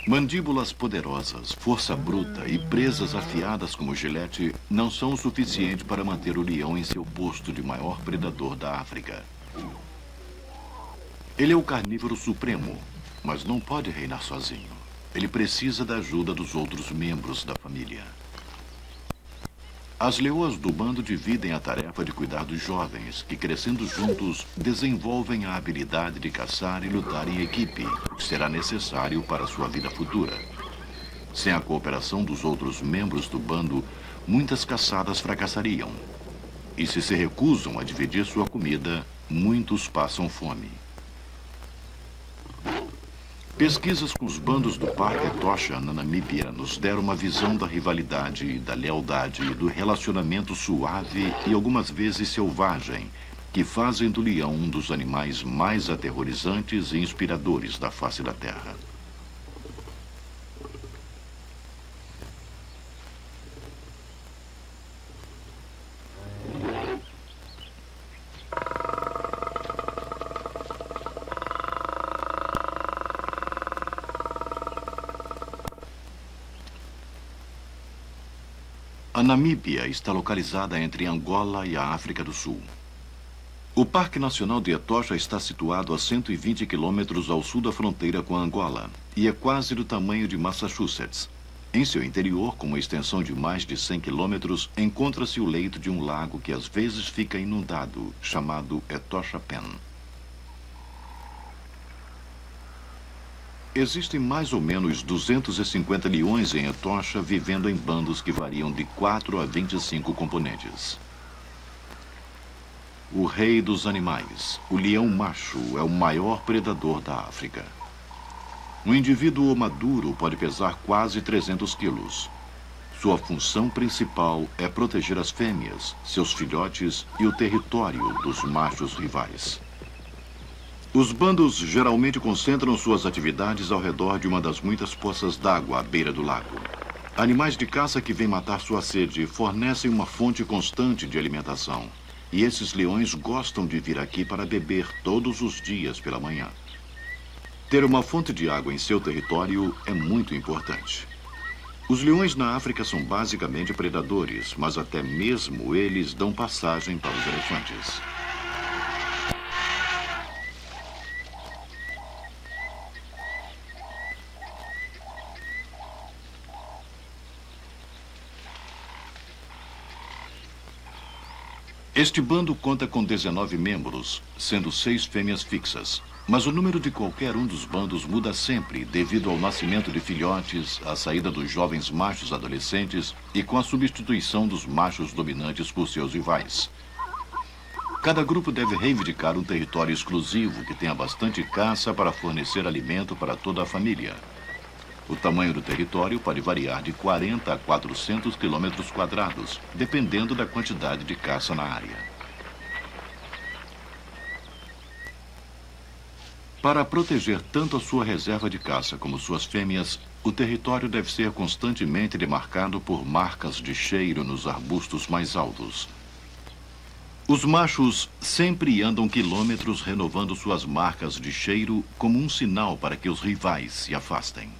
Mandíbulas poderosas, força bruta e presas afiadas como gilete não são o suficiente para manter o leão em seu posto de maior predador da África. Ele é o carnívoro supremo, mas não pode reinar sozinho. Ele precisa da ajuda dos outros membros da família. As leoas do bando dividem a tarefa de cuidar dos jovens, que crescendo juntos desenvolvem a habilidade de caçar e lutar em equipe, que será necessário para sua vida futura. Sem a cooperação dos outros membros do bando, muitas caçadas fracassariam. E se recusam a dividir sua comida, muitos passam fome. Pesquisas com os bandos do Parque Etosha, na Namíbia, nos deram uma visão da rivalidade, da lealdade, do relacionamento suave e algumas vezes selvagem, que fazem do leão um dos animais mais aterrorizantes e inspiradores da face da Terra. A Namíbia está localizada entre Angola e a África do Sul. O Parque Nacional de Etosha está situado a 120 quilômetros ao sul da fronteira com Angola e é quase do tamanho de Massachusetts. Em seu interior, com uma extensão de mais de 100 quilômetros, encontra-se o leito de um lago que às vezes fica inundado, chamado Etosha Pen. Existem mais ou menos 250 leões em Etosha, vivendo em bandos que variam de 4 a 25 componentes. O rei dos animais, o leão macho, é o maior predador da África. Um indivíduo maduro pode pesar quase 300 quilos. Sua função principal é proteger as fêmeas, seus filhotes e o território dos machos rivais. Os bandos geralmente concentram suas atividades ao redor de uma das muitas poças d'água à beira do lago. Animais de caça que vêm matar sua sede fornecem uma fonte constante de alimentação. E esses leões gostam de vir aqui para beber todos os dias pela manhã. Ter uma fonte de água em seu território é muito importante. Os leões na África são basicamente predadores, mas até mesmo eles dão passagem para os elefantes. Este bando conta com 19 membros, sendo 6 fêmeas fixas. Mas o número de qualquer um dos bandos muda sempre devido ao nascimento de filhotes, à saída dos jovens machos adolescentes e com a substituição dos machos dominantes por seus rivais. Cada grupo deve reivindicar um território exclusivo que tenha bastante caça para fornecer alimento para toda a família. O tamanho do território pode variar de 40 a 400 quilômetros quadrados, dependendo da quantidade de caça na área. Para proteger tanto a sua reserva de caça como suas fêmeas, o território deve ser constantemente demarcado por marcas de cheiro nos arbustos mais altos. Os machos sempre andam quilômetros renovando suas marcas de cheiro como um sinal para que os rivais se afastem.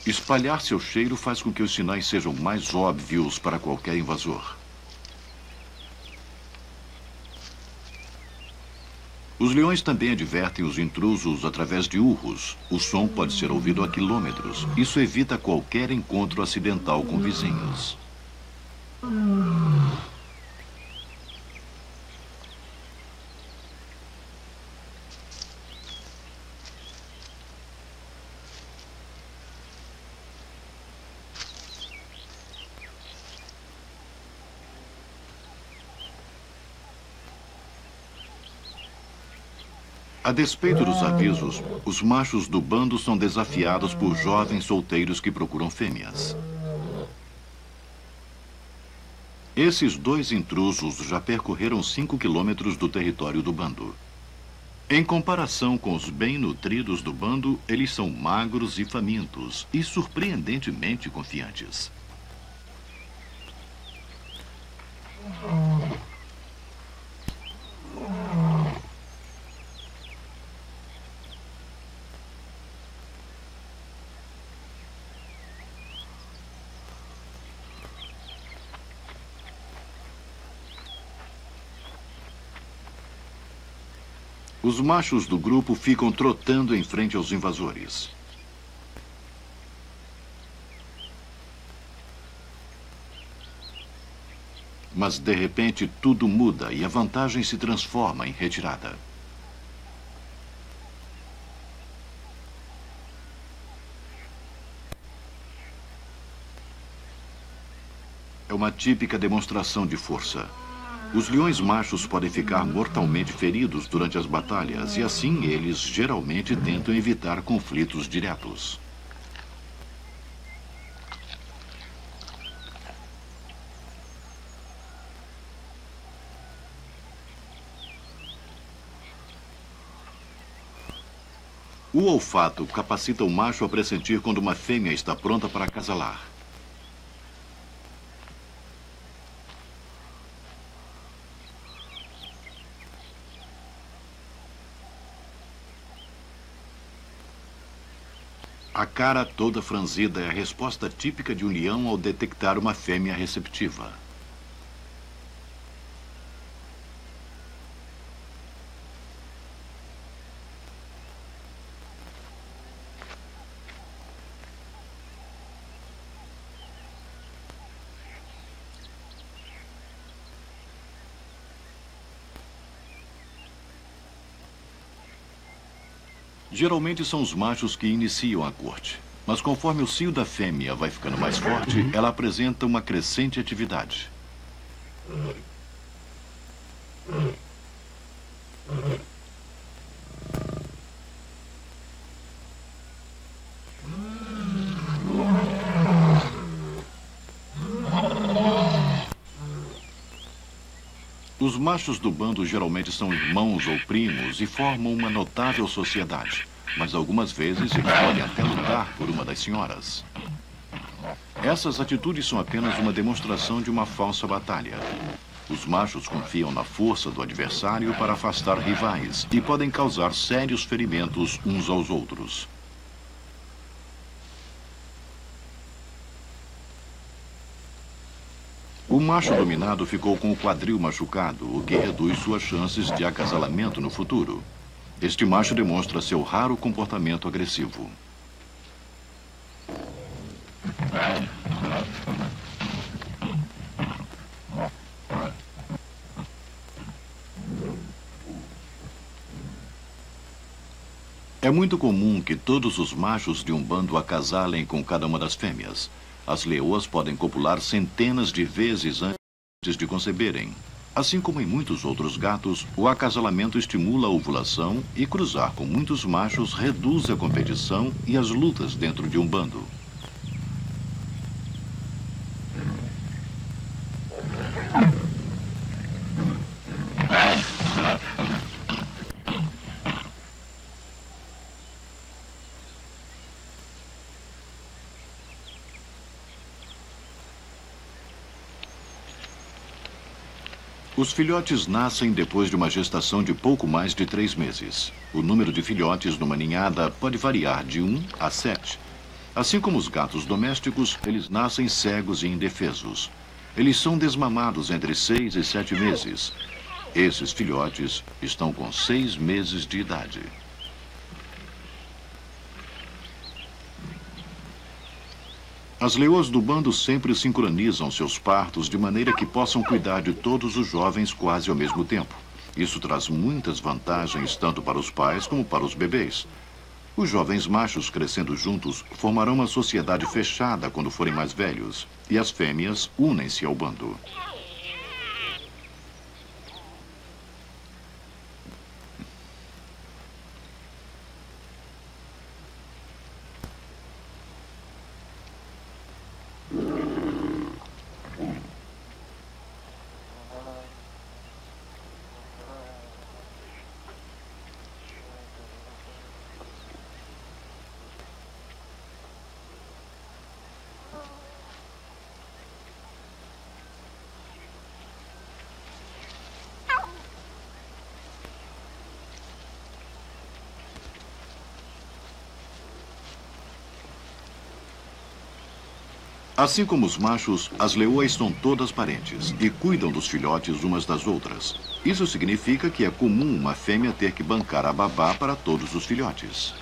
Espalhar seu cheiro faz com que os sinais sejam mais óbvios para qualquer invasor. Os leões também advertem os intrusos através de urros. O som pode ser ouvido a quilômetros. Isso evita qualquer encontro acidental com vizinhos. A despeito dos avisos, os machos do bando são desafiados por jovens solteiros que procuram fêmeas. Esses 2 intrusos já percorreram 5 quilômetros do território do bando. Em comparação com os bem nutridos do bando, eles são magros e famintos e surpreendentemente confiantes. Os machos do grupo ficam trotando em frente aos invasores. Mas, de repente, tudo muda e a vantagem se transforma em retirada. É uma típica demonstração de força. Os leões machos podem ficar mortalmente feridos durante as batalhas e, assim, eles geralmente tentam evitar conflitos diretos. O olfato capacita o macho a pressentir quando uma fêmea está pronta para acasalar. A cara toda franzida é a resposta típica de um leão ao detectar uma fêmea receptiva. Geralmente são os machos que iniciam a corte. Mas conforme o cio da fêmea vai ficando mais forte, ela apresenta uma crescente atividade. Os machos do bando geralmente são irmãos ou primos e formam uma notável sociedade. Mas algumas vezes eles podem até lutar por uma das senhoras. Essas atitudes são apenas uma demonstração de uma falsa batalha. Os machos confiam na força do adversário para afastar rivais e podem causar sérios ferimentos uns aos outros. O macho dominado ficou com o quadril machucado, o que reduz suas chances de acasalamento no futuro. Este macho demonstra seu raro comportamento agressivo. É muito comum que todos os machos de um bando acasalem com cada uma das fêmeas. As leoas podem copular centenas de vezes antes de conceberem. Assim como em muitos outros gatos, o acasalamento estimula a ovulação e cruzar com muitos machos reduz a competição e as lutas dentro de um bando. Os filhotes nascem depois de uma gestação de pouco mais de 3 meses. O número de filhotes numa ninhada pode variar de 1 a 7. Assim como os gatos domésticos, eles nascem cegos e indefesos. Eles são desmamados entre 6 e 7 meses. Esses filhotes estão com 6 meses de idade. As leoas do bando sempre sincronizam seus partos de maneira que possam cuidar de todos os jovens quase ao mesmo tempo. Isso traz muitas vantagens tanto para os pais como para os bebês. Os jovens machos crescendo juntos formarão uma sociedade fechada quando forem mais velhos, e as fêmeas unem-se ao bando. Assim como os machos, as leoas são todas parentes e cuidam dos filhotes umas das outras. Isso significa que é comum uma fêmea ter que bancar a babá para todos os filhotes.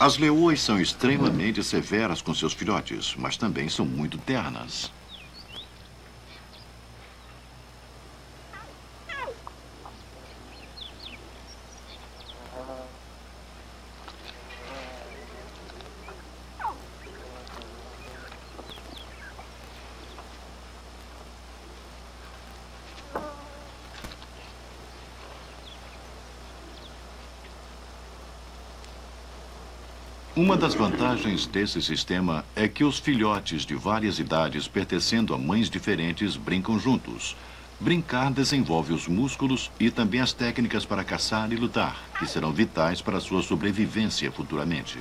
As leoas são extremamente severas com seus filhotes, mas também são muito ternas. Uma das vantagens desse sistema é que os filhotes de várias idades pertencendo a mães diferentes brincam juntos. Brincar desenvolve os músculos e também as técnicas para caçar e lutar, que serão vitais para a sua sobrevivência futuramente.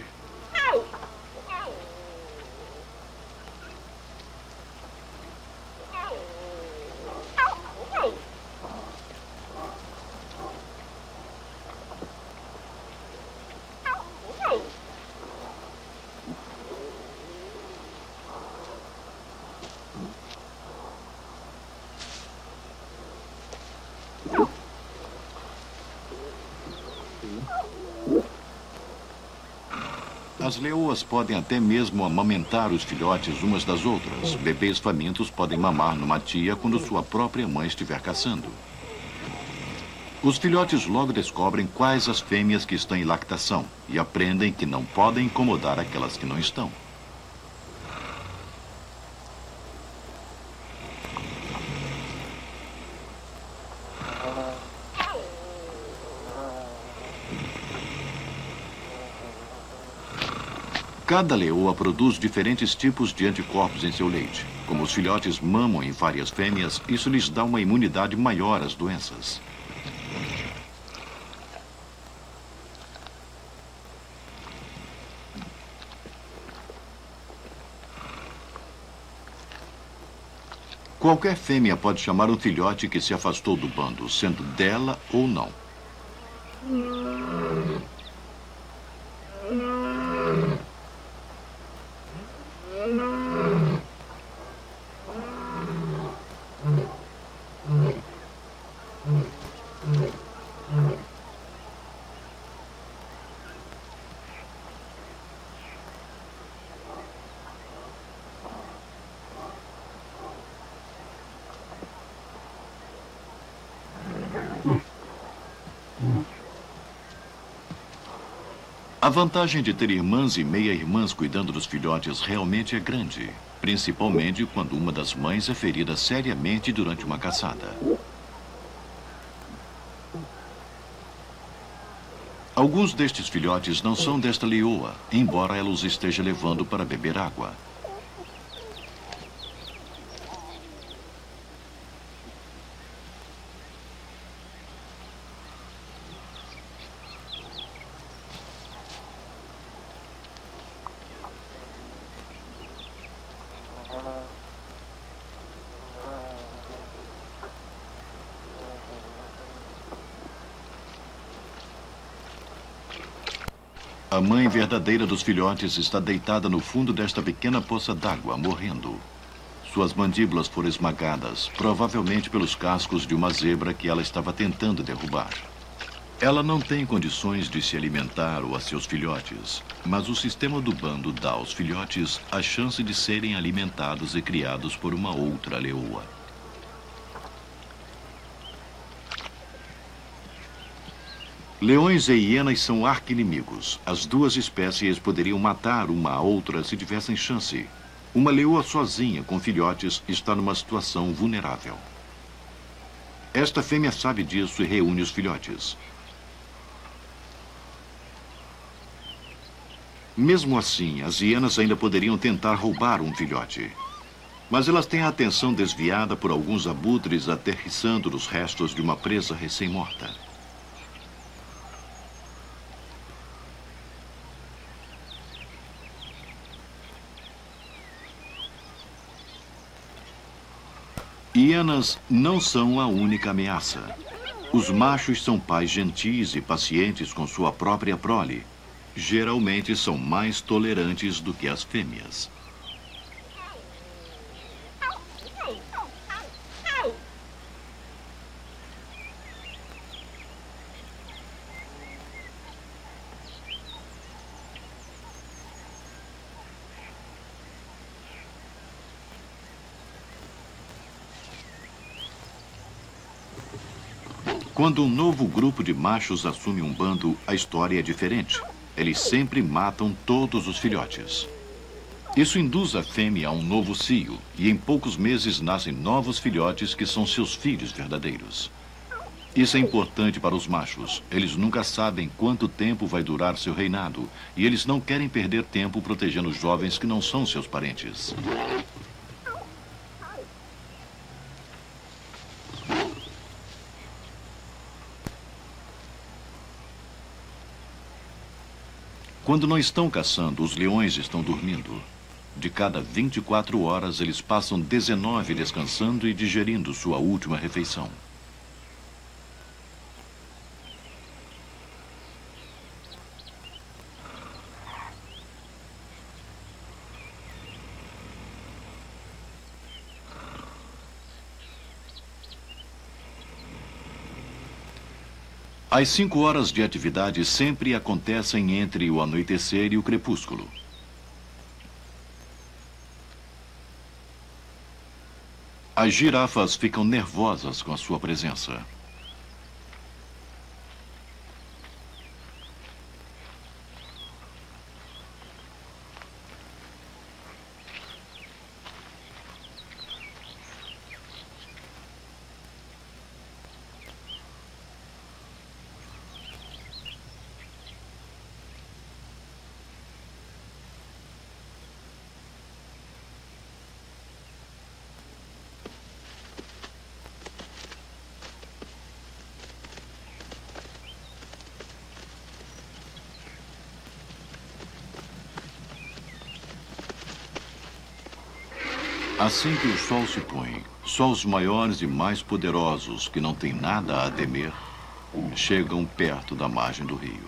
As leoas podem até mesmo amamentar os filhotes umas das outras. Bebês famintos podem mamar numa tia quando sua própria mãe estiver caçando. Os filhotes logo descobrem quais as fêmeas que estão em lactação e aprendem que não podem incomodar aquelas que não estão. Cada leoa produz diferentes tipos de anticorpos em seu leite. Como os filhotes mamam em várias fêmeas, isso lhes dá uma imunidade maior às doenças. Qualquer fêmea pode chamar um filhote que se afastou do bando, sendo dela ou não. A vantagem de ter irmãs e meia-irmãs cuidando dos filhotes realmente é grande, principalmente quando uma das mães é ferida seriamente durante uma caçada. Alguns destes filhotes não são desta leoa, embora ela os esteja levando para beber água. A mãe verdadeira dos filhotes está deitada no fundo desta pequena poça d'água, morrendo. Suas mandíbulas foram esmagadas, provavelmente pelos cascos de uma zebra que ela estava tentando derrubar. Ela não tem condições de se alimentar ou a seus filhotes, mas o sistema do bando dá aos filhotes a chance de serem alimentados e criados por uma outra leoa. Leões e hienas são arqui-inimigos. As duas espécies poderiam matar uma a outra se tivessem chance. Uma leoa sozinha com filhotes está numa situação vulnerável. Esta fêmea sabe disso e reúne os filhotes. Mesmo assim, as hienas ainda poderiam tentar roubar um filhote. Mas elas têm a atenção desviada por alguns abutres aterrissando nos restos de uma presa recém-morta. Hienas não são a única ameaça. Os machos são pais gentis e pacientes com sua própria prole. Geralmente são mais tolerantes do que as fêmeas. Quando um novo grupo de machos assume um bando, a história é diferente. Eles sempre matam todos os filhotes. Isso induz a fêmea a um novo cio, e em poucos meses nascem novos filhotes que são seus filhos verdadeiros. Isso é importante para os machos. Eles nunca sabem quanto tempo vai durar seu reinado, e eles não querem perder tempo protegendo os jovens que não são seus parentes. Quando não estão caçando, os leões estão dormindo. De cada 24 horas, eles passam 19 descansando e digerindo sua última refeição. As 5 horas de atividade sempre acontecem entre o anoitecer e o crepúsculo. As girafas ficam nervosas com a sua presença. Assim que o sol se põe, só os maiores e mais poderosos, que não têm nada a temer, chegam perto da margem do rio.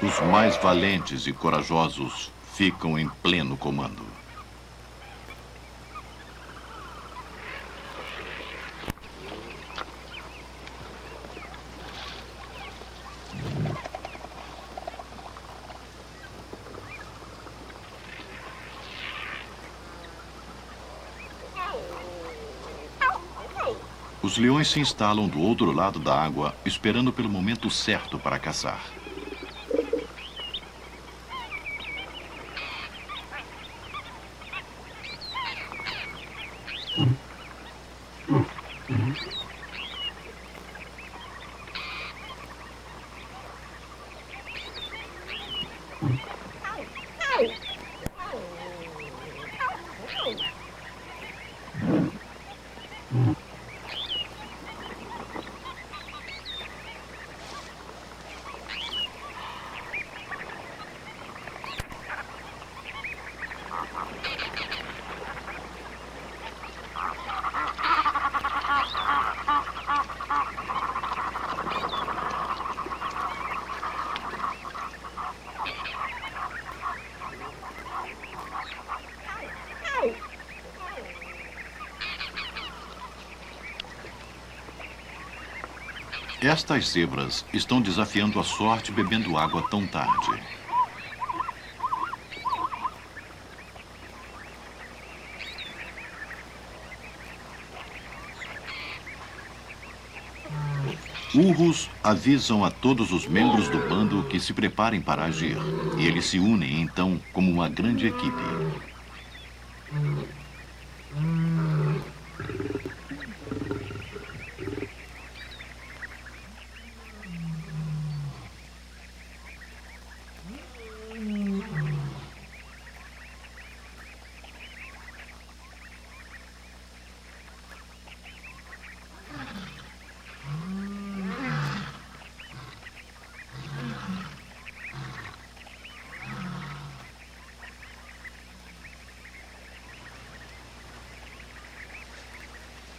Os mais valentes e corajosos ficam em pleno comando. Os leões se instalam do outro lado da água, esperando pelo momento certo para caçar. Estas zebras estão desafiando a sorte bebendo água tão tarde. Urros avisam a todos os membros do bando que se preparem para agir, e eles se unem então como uma grande equipe.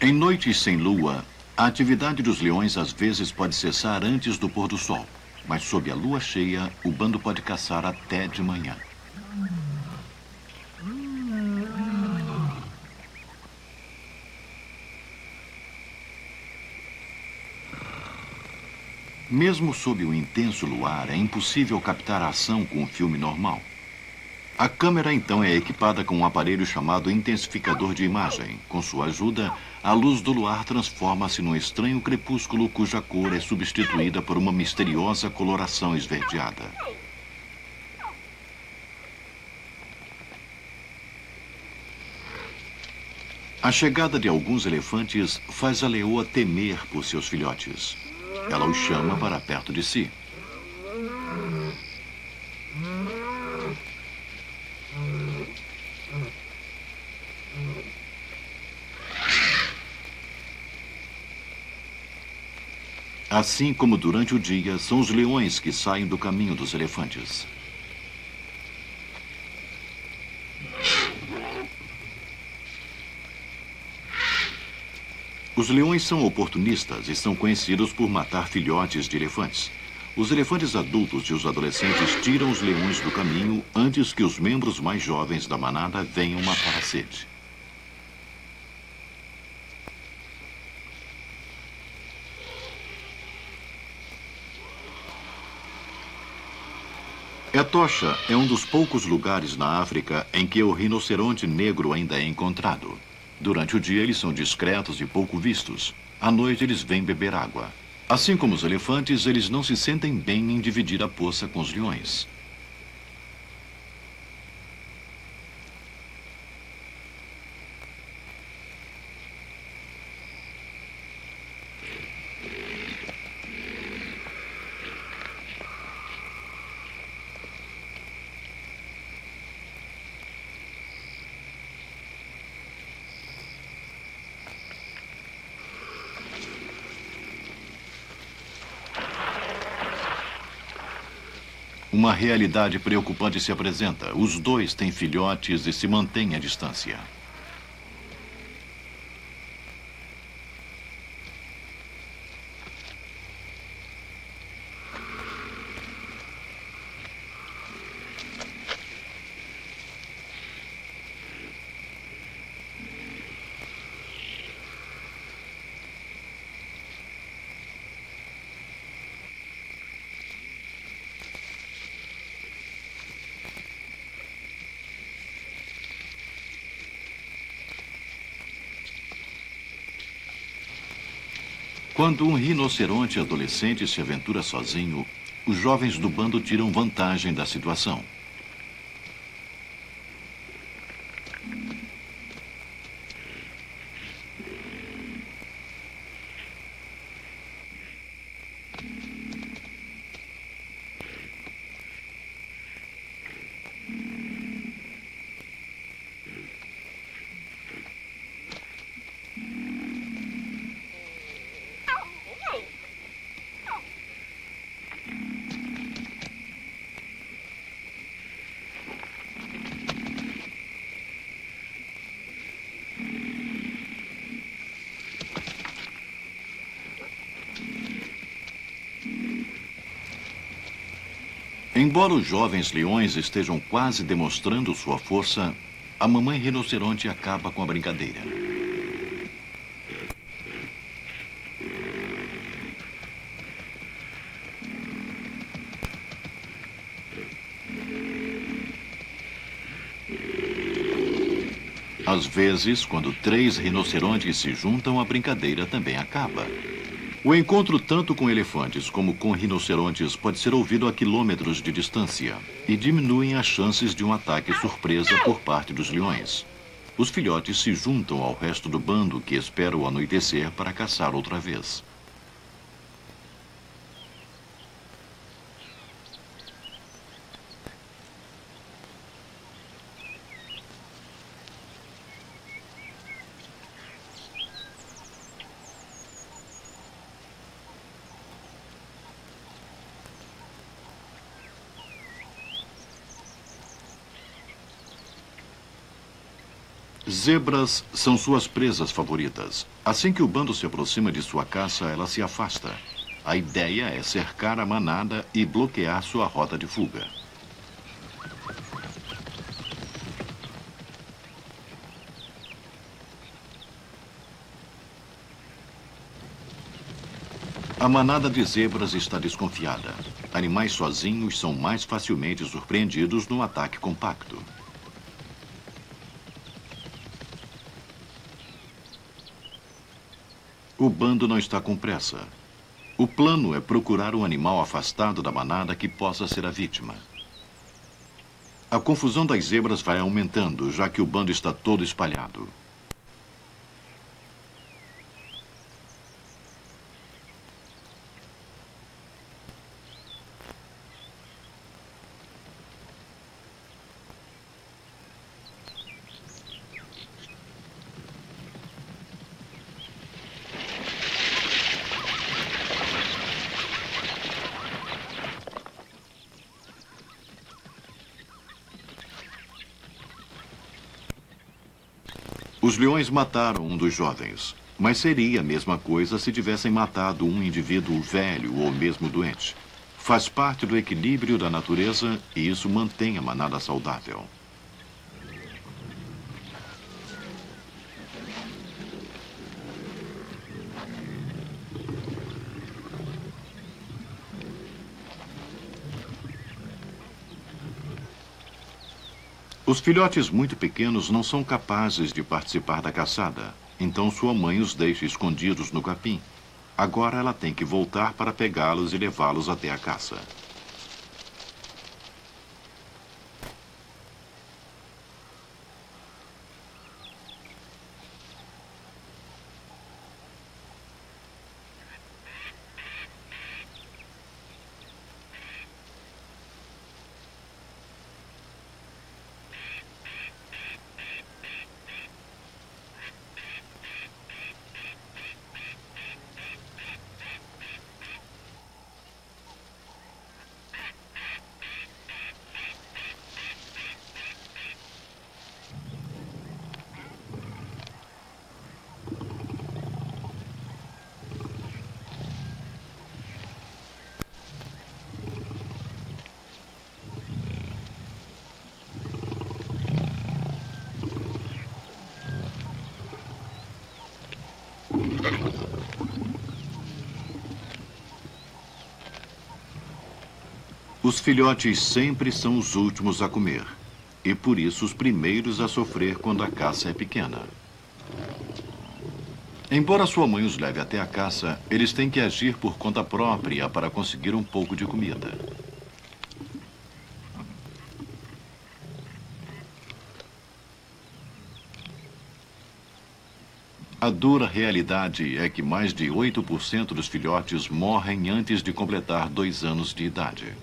Em noites sem lua, a atividade dos leões às vezes pode cessar antes do pôr do sol. Mas sob a lua cheia, o bando pode caçar até de manhã. Mesmo sob o intenso luar, é impossível captar a ação com um filme normal. A câmera, então, é equipada com um aparelho chamado intensificador de imagem. Com sua ajuda, a luz do luar transforma-se num estranho crepúsculo cuja cor é substituída por uma misteriosa coloração esverdeada. A chegada de alguns elefantes faz a leoa temer por seus filhotes. Ela os chama para perto de si. Assim como durante o dia, são os leões que saem do caminho dos elefantes. Os leões são oportunistas e são conhecidos por matar filhotes de elefantes. Os elefantes adultos e os adolescentes tiram os leões do caminho antes que os membros mais jovens da manada venham matar a sede. Etosha é um dos poucos lugares na África em que o rinoceronte negro ainda é encontrado. Durante o dia, eles são discretos e pouco vistos. À noite, eles vêm beber água. Assim como os elefantes, eles não se sentem bem em dividir a poça com os leões. Uma realidade preocupante se apresenta. Os dois têm filhotes e se mantêm à distância. Quando um rinoceronte adolescente se aventura sozinho, os jovens do bando tiram vantagem da situação. Embora os jovens leões estejam quase demonstrando sua força, a mamãe rinoceronte acaba com a brincadeira. Às vezes, quando 3 rinocerontes se juntam, a brincadeira também acaba. O encontro tanto com elefantes como com rinocerontes pode ser ouvido a quilômetros de distância e diminuem as chances de um ataque surpresa por parte dos leões. Os filhotes se juntam ao resto do bando que espera o anoitecer para caçar outra vez. Zebras são suas presas favoritas. Assim que o bando se aproxima de sua caça, ela se afasta. A ideia é cercar a manada e bloquear sua rota de fuga. A manada de zebras está desconfiada. Animais sozinhos são mais facilmente surpreendidos num ataque compacto. O bando não está com pressa. O plano é procurar um animal afastado da manada que possa ser a vítima. A confusão das zebras vai aumentando, já que o bando está todo espalhado. Os leões mataram um dos jovens, mas seria a mesma coisa se tivessem matado um indivíduo velho ou mesmo doente. Faz parte do equilíbrio da natureza e isso mantém a manada saudável. Os filhotes muito pequenos não são capazes de participar da caçada, então sua mãe os deixa escondidos no capim. Agora ela tem que voltar para pegá-los e levá-los até a caça. Os filhotes sempre são os últimos a comer, e por isso os primeiros a sofrer quando a caça é pequena. Embora sua mãe os leve até a caça, eles têm que agir por conta própria para conseguir um pouco de comida. A dura realidade é que mais de 8% dos filhotes morrem antes de completar 2 anos de idade.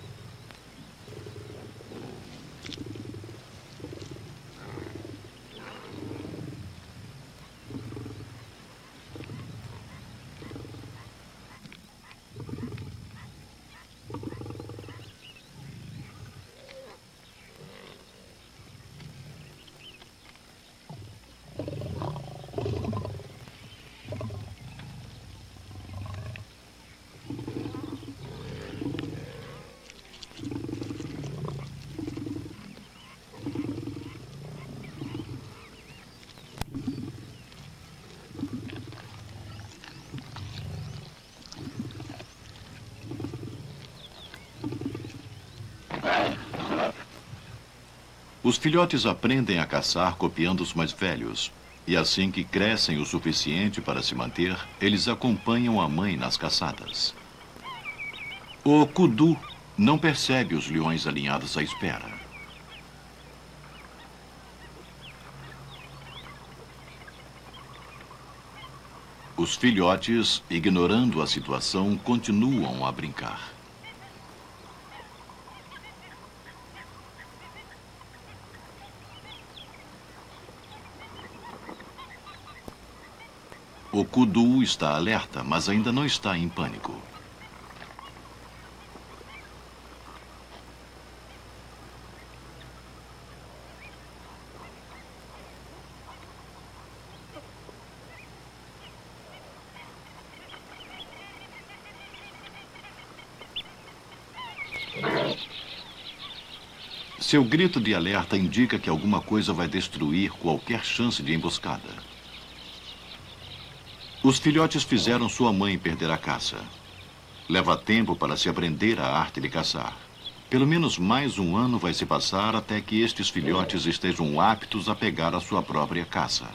Os filhotes aprendem a caçar copiando os mais velhos. E assim que crescem o suficiente para se manter, eles acompanham a mãe nas caçadas. O kudu não percebe os leões alinhados à espera. Os filhotes, ignorando a situação, continuam a brincar. O kudu está alerta, mas ainda não está em pânico. Seu grito de alerta indica que alguma coisa vai destruir qualquer chance de emboscada. Os filhotes fizeram sua mãe perder a caça. Leva tempo para se aprender a arte de caçar. Pelo menos mais um ano vai se passar até que estes filhotes estejam aptos a pegar a sua própria caça.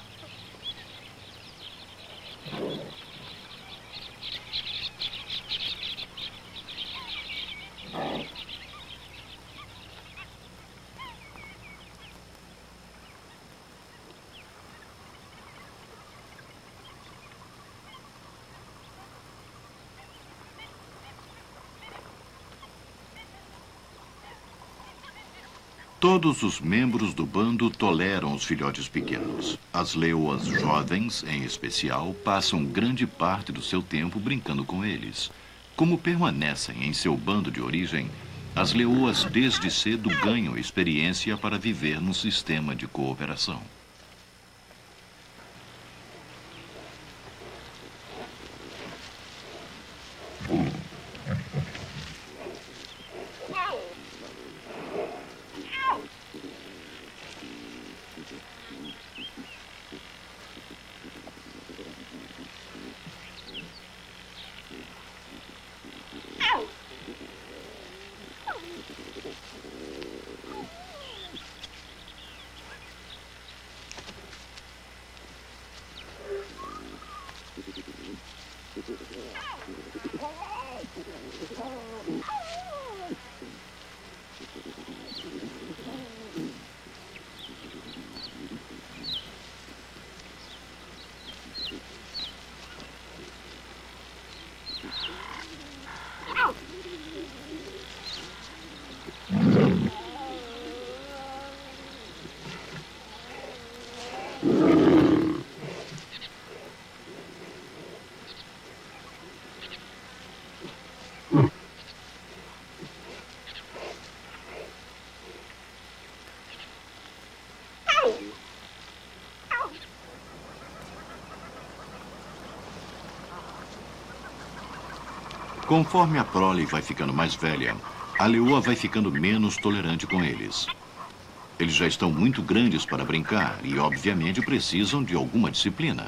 Todos os membros do bando toleram os filhotes pequenos. As leoas jovens, em especial, passam grande parte do seu tempo brincando com eles. Como permanecem em seu bando de origem, as leoas desde cedo ganham experiência para viver num sistema de cooperação. Conforme a prole vai ficando mais velha, a leoa vai ficando menos tolerante com eles. Eles já estão muito grandes para brincar e, obviamente, precisam de alguma disciplina.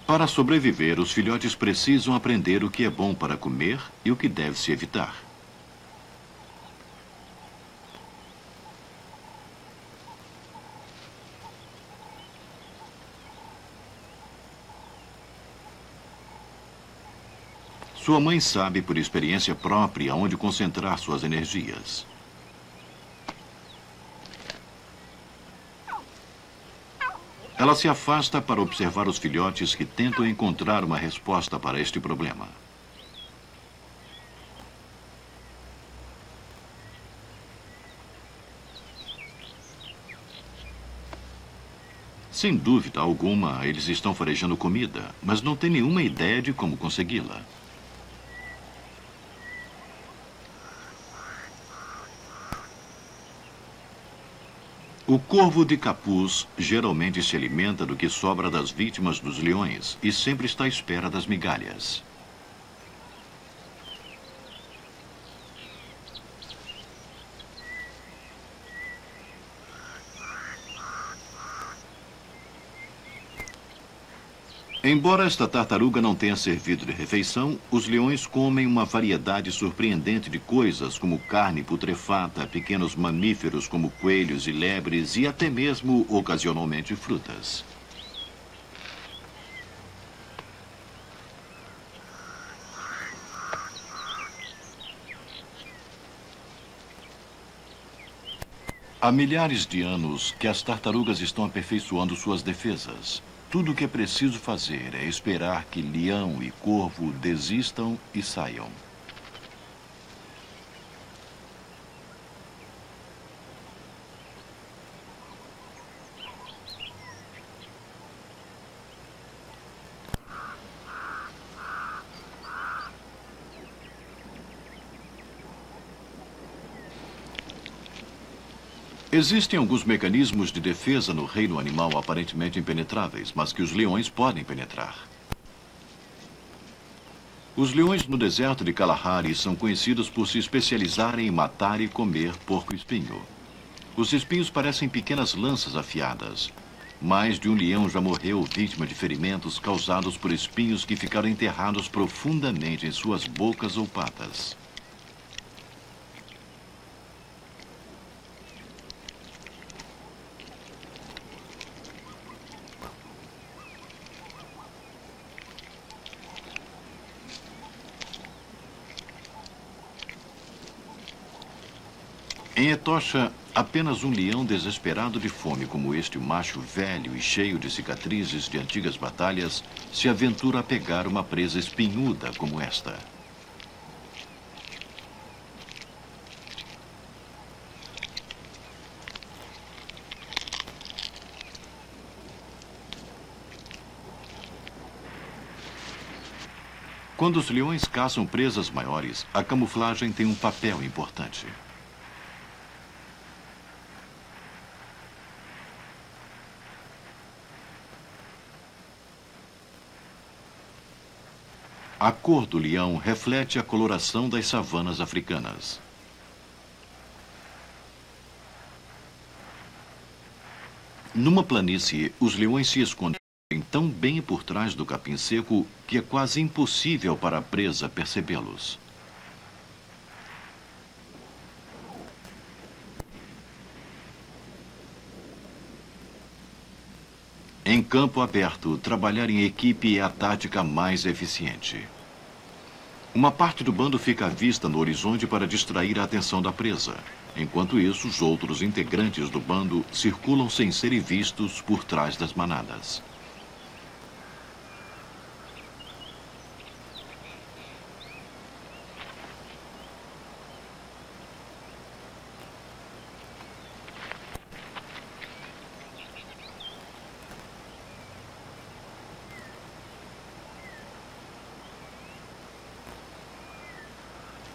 Para sobreviver, os filhotes precisam aprender o que é bom para comer e o que deve se evitar. Sua mãe sabe por experiência própria onde concentrar suas energias. Ela se afasta para observar os filhotes que tentam encontrar uma resposta para este problema. Sem dúvida alguma, eles estão farejando comida, mas não têm nenhuma ideia de como consegui-la. O corvo de capuz geralmente se alimenta do que sobra das vítimas dos leões e sempre está à espera das migalhas. Embora esta tartaruga não tenha servido de refeição, os leões comem uma variedade surpreendente de coisas, como carne putrefata, pequenos mamíferos como coelhos e lebres e até mesmo, ocasionalmente, frutas. Há milhares de anos que as tartarugas estão aperfeiçoando suas defesas. Tudo o que é preciso fazer é esperar que leão e corvo desistam e saiam. Existem alguns mecanismos de defesa no reino animal aparentemente impenetráveis, mas que os leões podem penetrar. Os leões no deserto de Kalahari são conhecidos por se especializarem em matar e comer porco-espinho. Os espinhos parecem pequenas lanças afiadas. Mais de um leão já morreu vítima de ferimentos causados por espinhos que ficaram enterrados profundamente em suas bocas ou patas. Em Etosha, apenas um leão desesperado de fome como este macho velho e cheio de cicatrizes de antigas batalhas se aventura a pegar uma presa espinhuda como esta. Quando os leões caçam presas maiores, a camuflagem tem um papel importante. A cor do leão reflete a coloração das savanas africanas. Numa planície, os leões se escondem tão bem por trás do capim seco que é quase impossível para a presa percebê-los. Em campo aberto, trabalhar em equipe é a tática mais eficiente. Uma parte do bando fica à vista no horizonte para distrair a atenção da presa. Enquanto isso, os outros integrantes do bando circulam sem serem vistos por trás das manadas.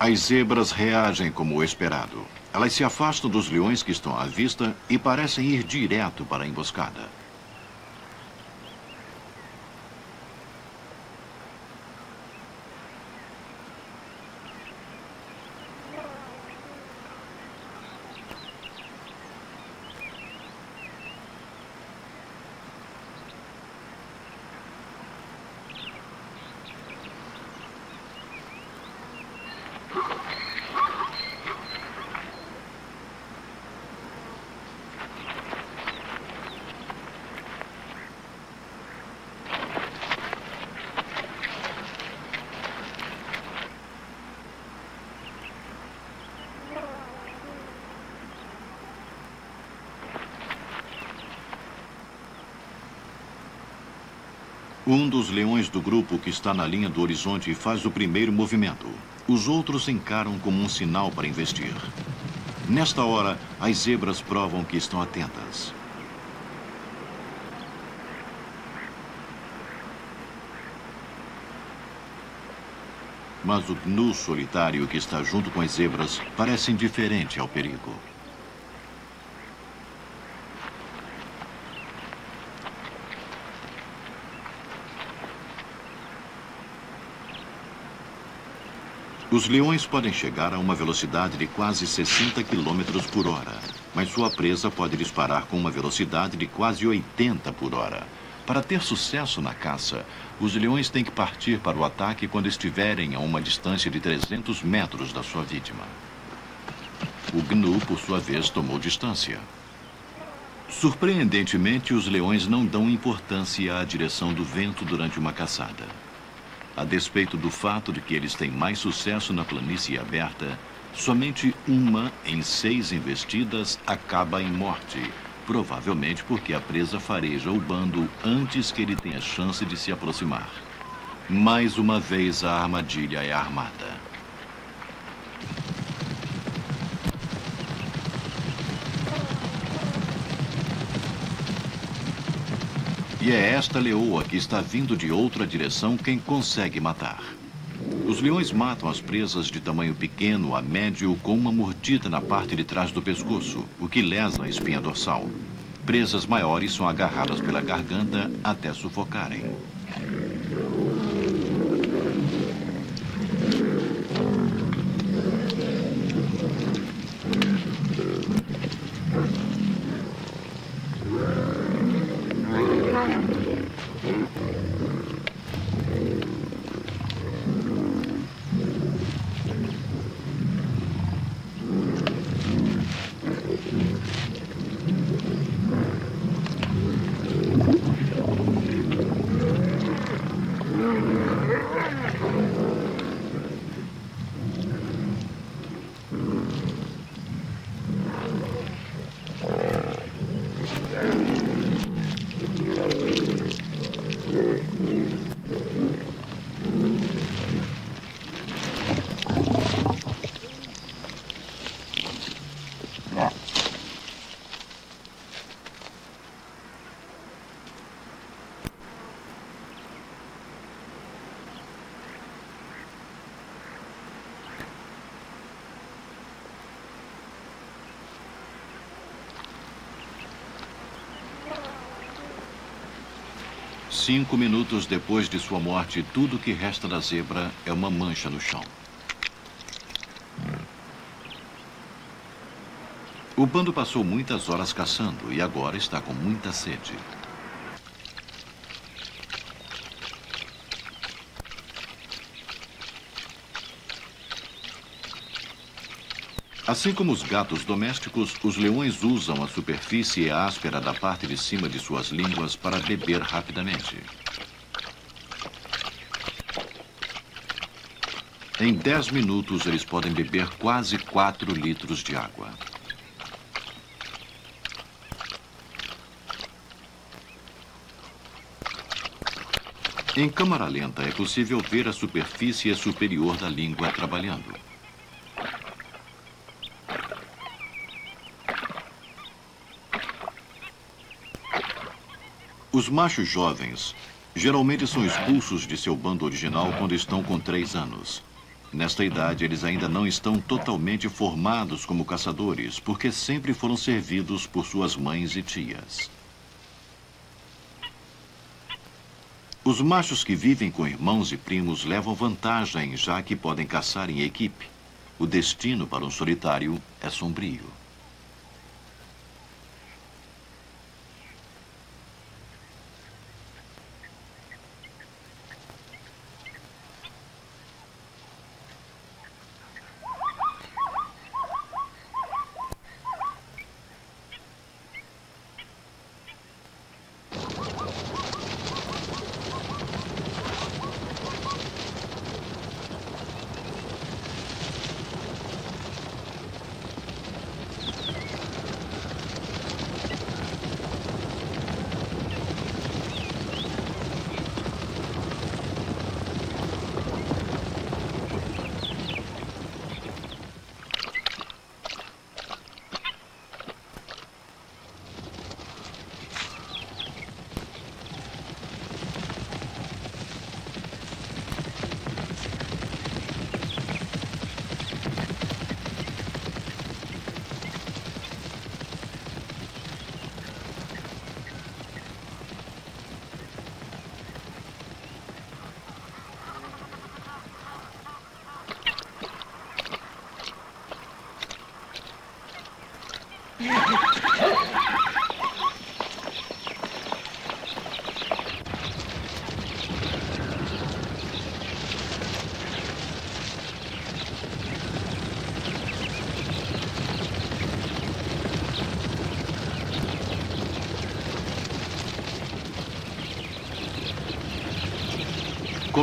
As zebras reagem como o esperado. Elas se afastam dos leões que estão à vista e parecem ir direto para a emboscada. Um dos leões do grupo que está na linha do horizonte faz o primeiro movimento. Os outros encaram como um sinal para investir. Nesta hora, as zebras provam que estão atentas. Mas o gnu solitário que está junto com as zebras parece indiferente ao perigo. Os leões podem chegar a uma velocidade de quase 60 km por hora, mas sua presa pode disparar com uma velocidade de quase 80 por hora. Para ter sucesso na caça, os leões têm que partir para o ataque quando estiverem a uma distância de 300 metros da sua vítima. O gnu, por sua vez, tomou distância. Surpreendentemente, os leões não dão importância à direção do vento durante uma caçada. A despeito do fato de que eles têm mais sucesso na planície aberta, somente uma em 6 investidas acaba em morte, provavelmente porque a presa fareja o bando antes que ele tenha chance de se aproximar. Mais uma vez, a armadilha é armada. E é esta leoa que está vindo de outra direção quem consegue matar. Os leões matam as presas de tamanho pequeno a médio com uma mordida na parte de trás do pescoço, o que lesa a espinha dorsal. Presas maiores são agarradas pela garganta até sufocarem. Cinco minutos depois de sua morte, tudo que resta da zebra é uma mancha no chão. O bando passou muitas horas caçando e agora está com muita sede. Assim como os gatos domésticos, os leões usam a superfície áspera da parte de cima de suas línguas para beber rapidamente. Em 10 minutos, eles podem beber quase 4 litros de água. Em câmara lenta, é possível ver a superfície superior da língua trabalhando. Os machos jovens geralmente são expulsos de seu bando original quando estão com 3 anos. Nesta idade, eles ainda não estão totalmente formados como caçadores, porque sempre foram servidos por suas mães e tias. Os machos que vivem com irmãos e primos levam vantagem, já que podem caçar em equipe. O destino para um solitário é sombrio.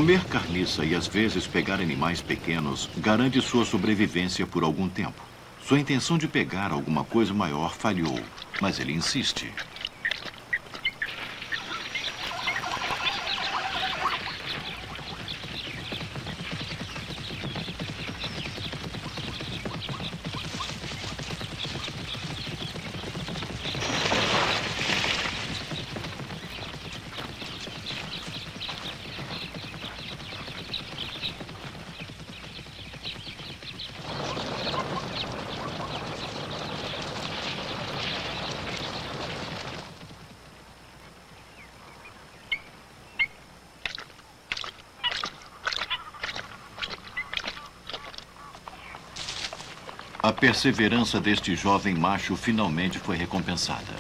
Comer carniça e às vezes pegar animais pequenos garante sua sobrevivência por algum tempo. Sua intenção de pegar alguma coisa maior falhou, mas ele insiste. A perseverança deste jovem macho finalmente foi recompensada.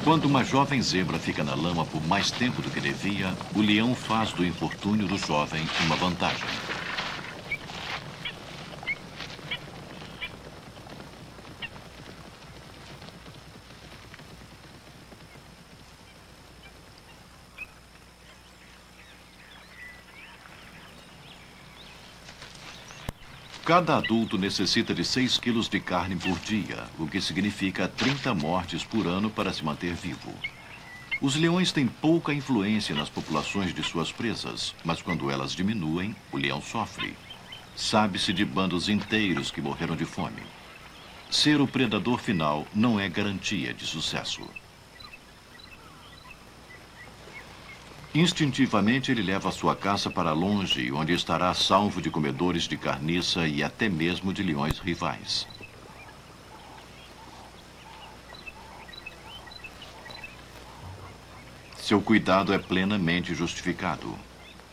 Quando uma jovem zebra fica na lama por mais tempo do que devia, o leão faz do infortúnio do jovem uma vantagem. Cada adulto necessita de 6 quilos de carne por dia, o que significa 30 mortes por ano para se manter vivo. Os leões têm pouca influência nas populações de suas presas, mas quando elas diminuem, o leão sofre. Sabe-se de bandos inteiros que morreram de fome. Ser o predador final não é garantia de sucesso. Instintivamente, ele leva a sua caça para longe, onde estará salvo de comedores de carniça e até mesmo de leões rivais. Seu cuidado é plenamente justificado.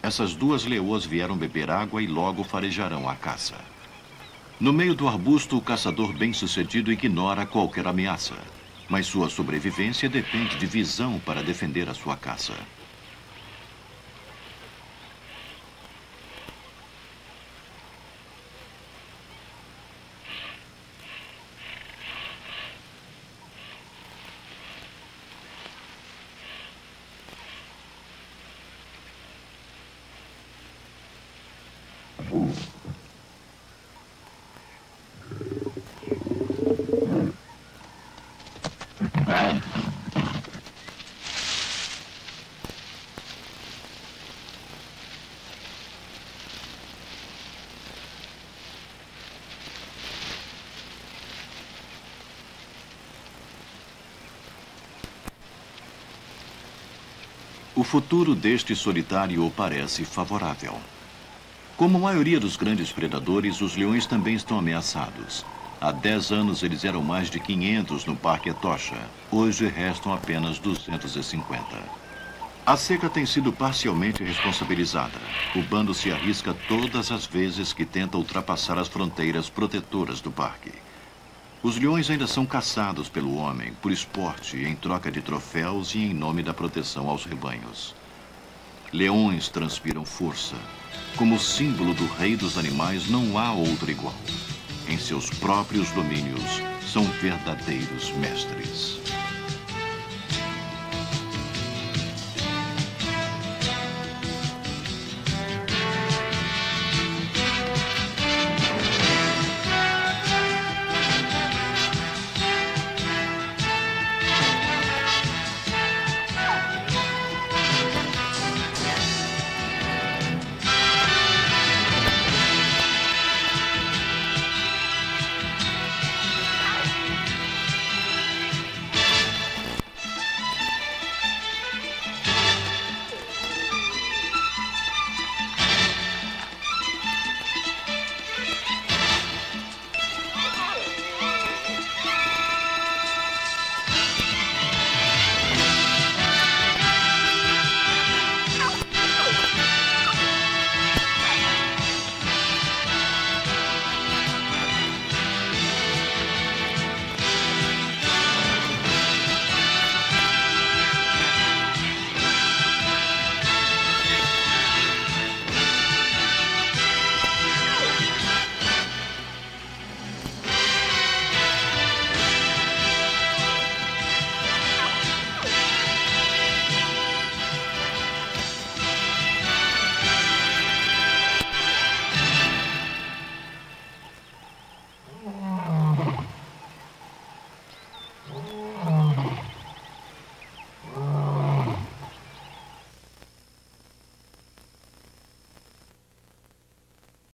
Essas duas leoas vieram beber água e logo farejarão a caça. No meio do arbusto, o caçador bem-sucedido ignora qualquer ameaça, mas sua sobrevivência depende de visão para defender a sua caça. O futuro deste solitário parece favorável. Como a maioria dos grandes predadores, os leões também estão ameaçados. Há 10 anos eles eram mais de 500 no Parque Etosha. Hoje restam apenas 250. A seca tem sido parcialmente responsabilizada. O bando se arrisca todas as vezes que tenta ultrapassar as fronteiras protetoras do parque. Os leões ainda são caçados pelo homem, por esporte, em troca de troféus e em nome da proteção aos rebanhos. Leões transpiram força. Como símbolo do rei dos animais, não há outro igual. Em seus próprios domínios, são verdadeiros mestres.